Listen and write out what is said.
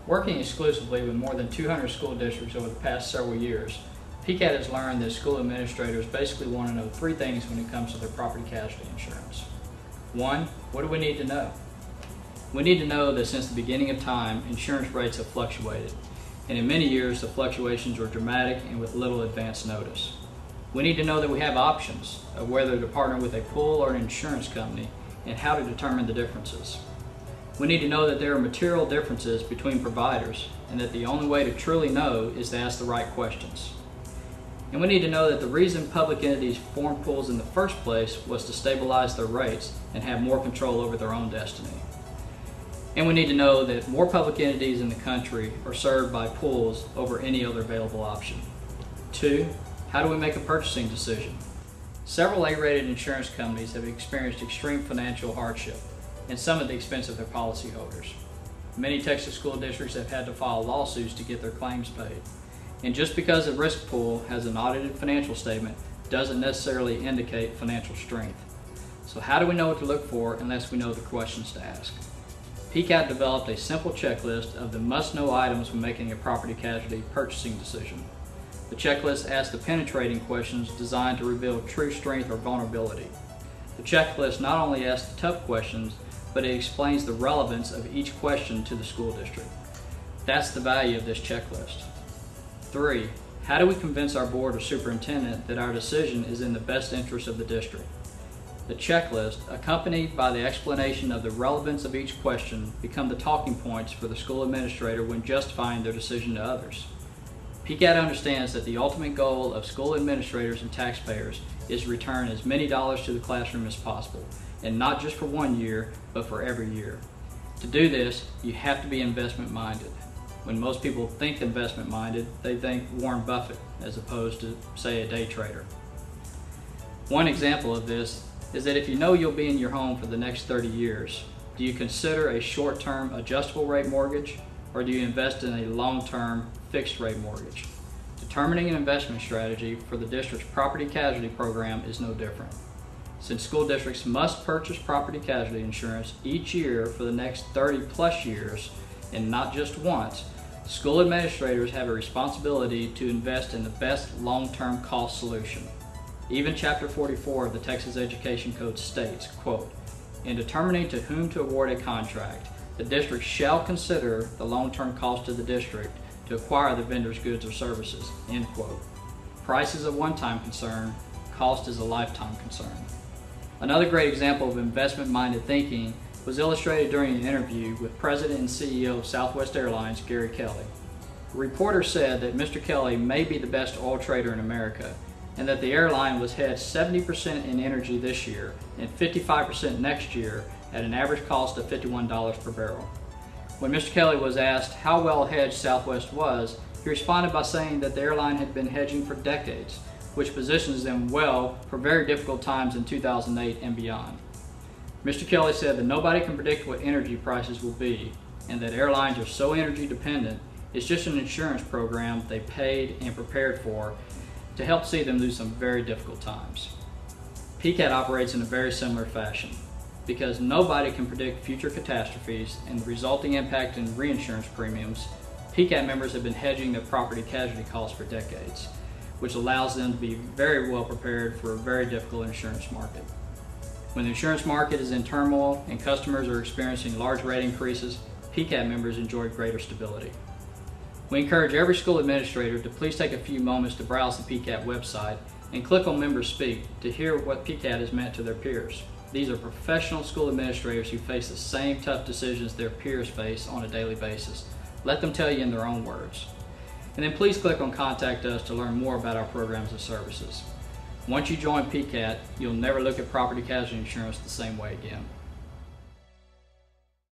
Working exclusively with more than 200 school districts over the past several years, PCAT has learned that school administrators basically want to know three things when it comes to their property casualty insurance. One, what do we need to know? We need to know that since the beginning of time, insurance rates have fluctuated, and in many years the fluctuations were dramatic and with little advance notice. We need to know that we have options of whether to partner with a pool or an insurance company and how to determine the differences. We need to know that there are material differences between providers and that the only way to truly know is to ask the right questions. And we need to know that the reason public entities formed pools in the first place was to stabilize their rates and have more control over their own destiny. And we need to know that more public entities in the country are served by pools over any other available option. Two, how do we make a purchasing decision? Several A-rated insurance companies have experienced extreme financial hardship, and some at the expense of their policyholders. Many Texas school districts have had to file lawsuits to get their claims paid. And just because a risk pool has an audited financial statement doesn't necessarily indicate financial strength. So how do we know what to look for unless we know the questions to ask? PCAT developed a simple checklist of the must-know items when making a property casualty purchasing decision. The checklist asks the penetrating questions designed to reveal true strength or vulnerability. The checklist not only asks the tough questions, but it explains the relevance of each question to the school district. That's the value of this checklist. 3. How do we convince our board or superintendent that our decision is in the best interest of the district? The checklist, accompanied by the explanation of the relevance of each question, become the talking points for the school administrator when justifying their decision to others. PCAT understands that the ultimate goal of school administrators and taxpayers is to return as many dollars to the classroom as possible, and not just for 1 year, but for every year. To do this, you have to be investment minded. When most people think investment minded, they think Warren Buffett as opposed to, say, a day trader. One example of this is that if you know you'll be in your home for the next 30 years, do you consider a short-term adjustable rate mortgage, or do you invest in a long-term fixed rate mortgage? Determining an investment strategy for the district's property casualty program is no different. Since school districts must purchase property casualty insurance each year for the next 30 plus years, and not just once, school administrators have a responsibility to invest in the best long-term cost solution. Even Chapter 44 of the Texas Education Code states, quote, "In determining to whom to award a contract, the district shall consider the long-term cost to the district to acquire the vendor's goods or services," end quote. Price is a one-time concern, cost is a lifetime concern. Another great example of investment-minded thinking was illustrated during an interview with President and CEO of Southwest Airlines, Gary Kelly. A reporter said that Mr. Kelly may be the best oil trader in America, and that the airline was hedged 70% in energy this year and 55% next year at an average cost of $51 per barrel. When Mr. Kelly was asked how well hedged Southwest was, he responded by saying that the airline had been hedging for decades, which positions them well for very difficult times in 2008 and beyond. Mr. Kelly said that nobody can predict what energy prices will be, and that airlines are so energy dependent, it's just an insurance program they paid and prepared for to help see them through some very difficult times. PCAT operates in a very similar fashion. Because nobody can predict future catastrophes and the resulting impact in reinsurance premiums, PCAT members have been hedging their property casualty costs for decades, which allows them to be very well prepared for a very difficult insurance market. When the insurance market is in turmoil and customers are experiencing large rate increases, PCAT members enjoy greater stability. We encourage every school administrator to please take a few moments to browse the PCAT website and click on Members Speak to hear what PCAT has meant to their peers. These are professional school administrators who face the same tough decisions their peers face on a daily basis. Let them tell you in their own words. And then please click on Contact Us to learn more about our programs and services. Once you join PCAT, you'll never look at property casualty insurance the same way again.